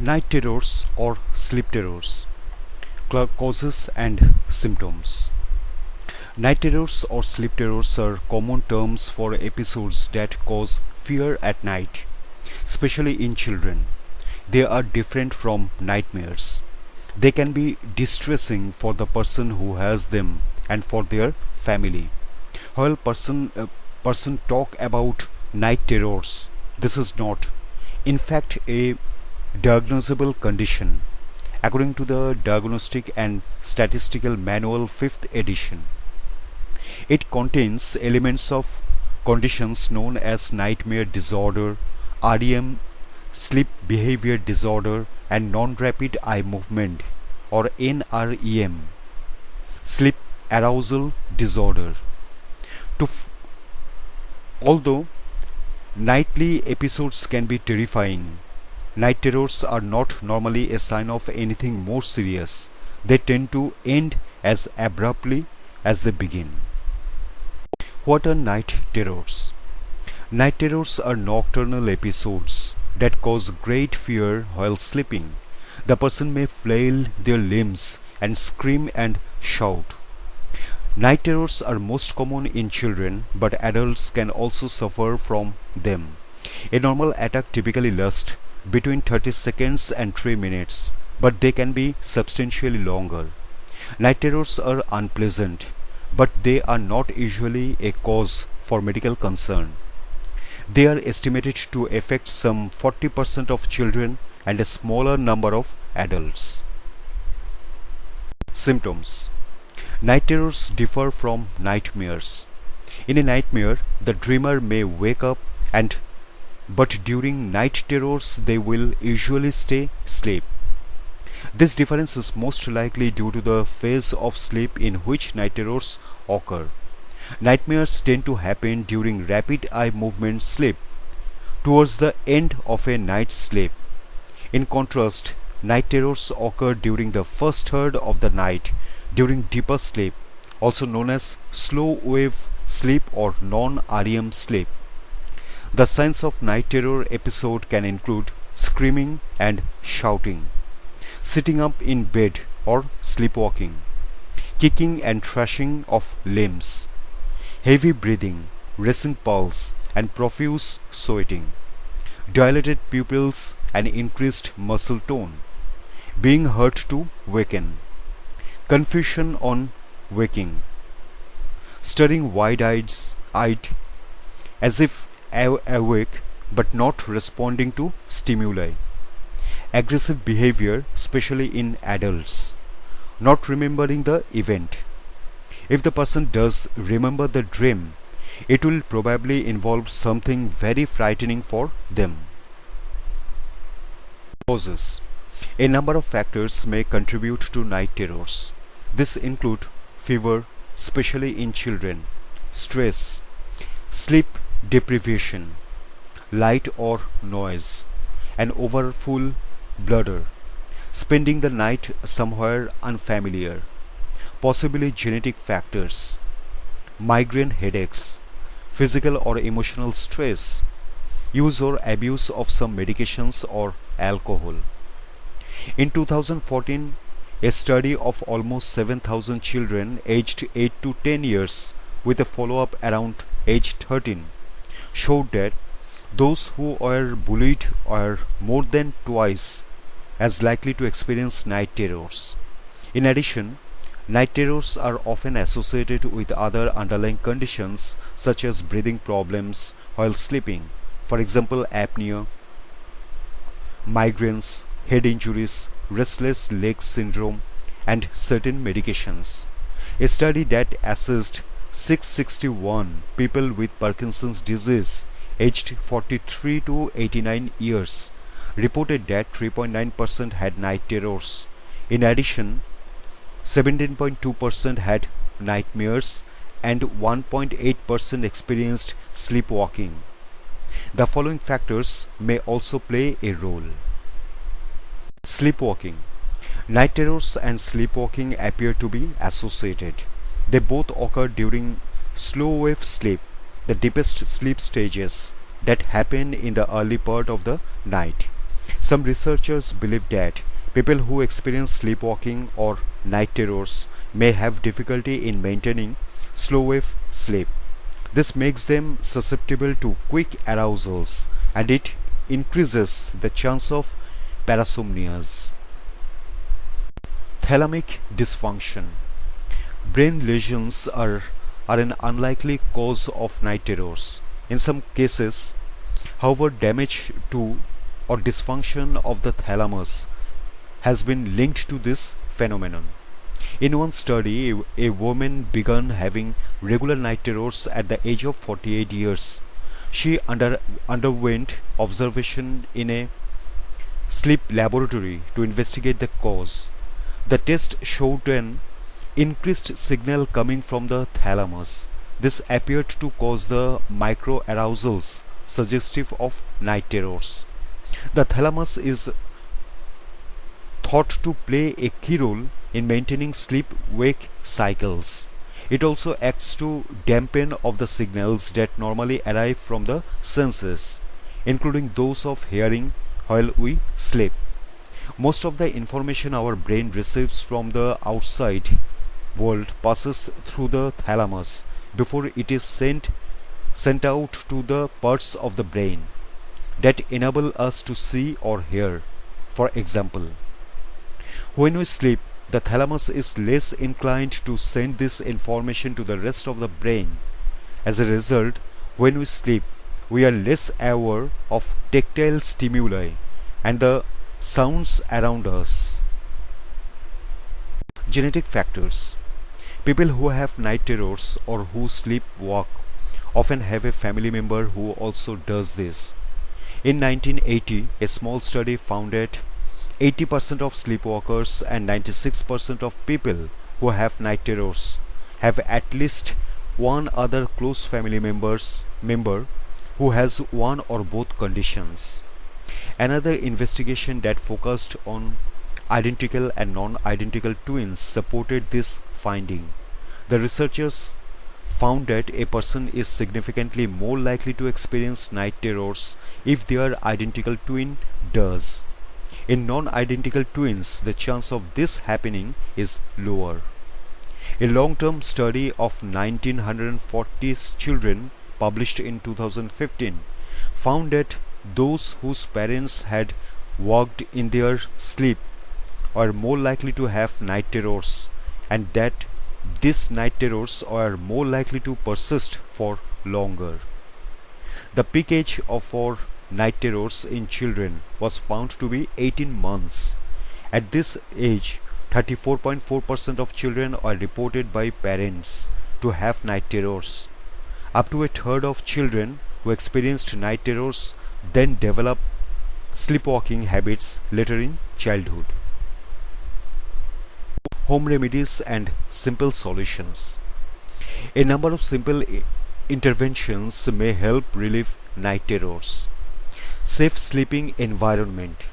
Night terrors or sleep terrors, causes and symptoms. Night terrors or sleep terrors are common terms for episodes that cause fear at night, especially in children. They are different from nightmares. They can be distressing for the person who has them and for their family. While person talk about night terrors, this is not, in fact, a diagnosable condition according to the Diagnostic and Statistical Manual 5th edition. It contains elements of conditions known as nightmare disorder, REM, sleep behavior disorder, and non-rapid eye movement or NREM, sleep arousal disorder. Although nightly episodes can be terrifying, night terrors are not normally a sign of anything more serious. They tend to end as abruptly as they begin. What are night terrors? Night terrors are nocturnal episodes that cause great fear while sleeping. The person may flail their limbs and scream and shout. Night terrors are most common in children, but adults can also suffer from them. A normal attack typically lasts between 30 seconds and 3 minutes, but they can be substantially longer. Night terrors are unpleasant, but they are not usually a cause for medical concern. They are estimated to affect some 40% of children and a smaller number of adults. Symptoms. Night terrors differ from nightmares. In a nightmare, the dreamer may wake up but during night terrors they will usually stay asleep. This difference is most likely due to the phase of sleep in which night terrors occur. Nightmares tend to happen during rapid eye movement sleep, towards the end of a night's sleep. In contrast, night terrors occur during the first third of the night, during deeper sleep, also known as slow wave sleep or non-REM sleep. The signs of night terror episode can include screaming and shouting, sitting up in bed or sleepwalking, kicking and thrashing of limbs, heavy breathing, racing pulse and profuse sweating, dilated pupils and increased muscle tone, being hard to waken, confusion on waking, staring wide-eyed as if awake but not responding to stimuli, aggressive behavior especially in adults, not remembering the event. If the person does remember the dream, it will probably involve something very frightening for them. Causes. A number of factors may contribute to night terrors. This include fever, especially in children, stress, sleep deprivation, light or noise, an overfull bladder, spending the night somewhere unfamiliar, possibly genetic factors, migraine headaches, physical or emotional stress, use or abuse of some medications or alcohol. In 2014, a study of almost 7,000 children aged 8 to 10 years with a follow-up around age 13 showed that those who were bullied are more than twice as likely to experience night terrors. In addition, night terrors are often associated with other underlying conditions such as breathing problems while sleeping, for example apnea, migraines, head injuries, restless leg syndrome, and certain medications. A study that assessed 661 people with Parkinson's disease aged 43 to 89 years reported that 3.9% had night terrors. In addition, 17.2% had nightmares and 1.8% experienced sleepwalking. The following factors may also play a role. Sleepwalking. Night terrors and sleepwalking appear to be associated. They both occur during slow wave sleep, the deepest sleep stages that happen in the early part of the night. Some researchers believe that people who experience sleepwalking or night terrors may have difficulty in maintaining slow wave sleep. This makes them susceptible to quick arousals and it increases the chance of parasomnias. Thalamic dysfunction. Brain lesions are an unlikely cause of night terrors. In some cases, however, damage to or dysfunction of the thalamus has been linked to this phenomenon. In one study, a woman began having regular night terrors at the age of 48 years. She underwent observation in a sleep laboratory to investigate the cause. The test showed an increased signal coming from the thalamus. This appeared to cause the microarousals suggestive of night terrors. The thalamus is thought to play a key role in maintaining sleep-wake cycles. It also acts to dampen of the signals that normally arrive from the senses, including those of hearing while we sleep. Most of the information our brain receives from the outside world passes through the thalamus before it is sent out to the parts of the brain that enable us to see or hear. For example, when we sleep, the thalamus is less inclined to send this information to the rest of the brain. As a result, when we sleep, we are less aware of tactile stimuli and the sounds around us. Genetic factors. People who have night terrors or who sleepwalk often have a family member who also does this. In 1980, a small study found that 80% of sleepwalkers and 96% of people who have night terrors have at least one other close family member who has one or both conditions. Another investigation that focused on identical and non-identical twins supported this finding. The researchers found that a person is significantly more likely to experience night terrors if their identical twin does. In non-identical twins, the chance of this happening is lower. A long-term study of 1940 children published in 2015 found that those whose parents had walked in their sleep are more likely to have night terrors, and that these night terrors are more likely to persist for longer. The peak age for night terrors in children was found to be 18 months. At this age, 34.4% of children are reported by parents to have night terrors. Up to a third of children who experienced night terrors then develop sleepwalking habits later in childhood. Home remedies and simple solutions. A number of simple interventions may help relieve night terrors. Safe sleeping environment.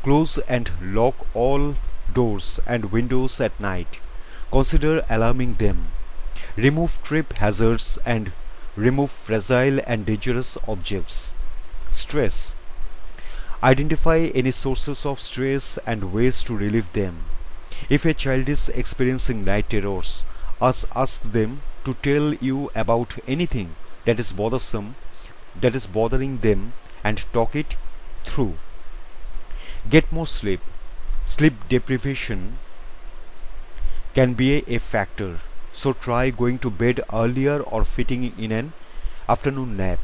Close and lock all doors and windows at night. Consider alarming them. Remove trip hazards and remove fragile and dangerous objects. Stress. Identify any sources of stress and ways to relieve them. If a child is experiencing night terrors, ask them to tell you about anything that is bothersome, that is bothering them, and talk it through. Get more sleep. Sleep deprivation can be a factor, so try going to bed earlier or fitting in an afternoon nap.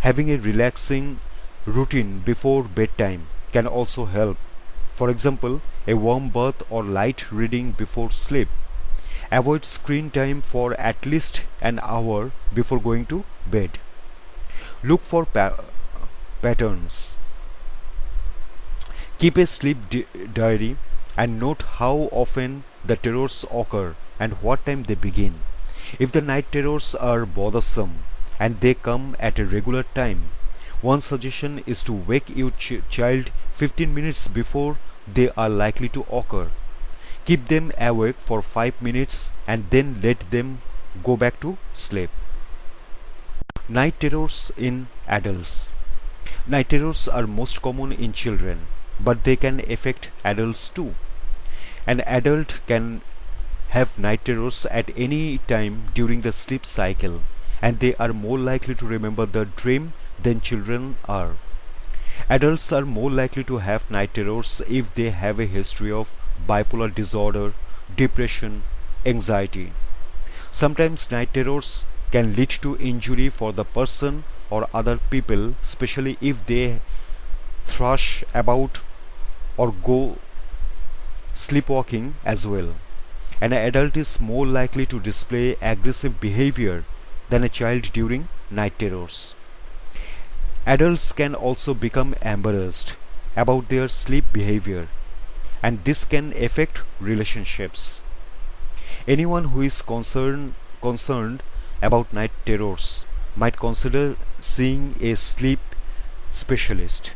Having a relaxing routine before bedtime can also help. For example, a warm bath or light reading before sleep. Avoid screen time for at least an hour before going to bed. Look for patterns. Keep a sleep diary and note how often the terrors occur and what time they begin. If the night terrors are bothersome and they come at a regular time, one suggestion is to wake your child 15 minutes before they are likely to occur. Keep them awake for 5 minutes and then let them go back to sleep. Night terrors in adults. Night terrors are most common in children, but they can affect adults too. An adult can have night terrors at any time during the sleep cycle, and they are more likely to remember the dream than children are. Adults are more likely to have night terrors if they have a history of bipolar disorder, depression, anxiety. Sometimes night terrors can lead to injury for the person or other people, especially if they thrash about or go sleepwalking as well. An adult is more likely to display aggressive behavior than a child during night terrors. Adults can also become embarrassed about their sleep behavior, and this can affect relationships. Anyone who is concerned about night terrors might consider seeing a sleep specialist.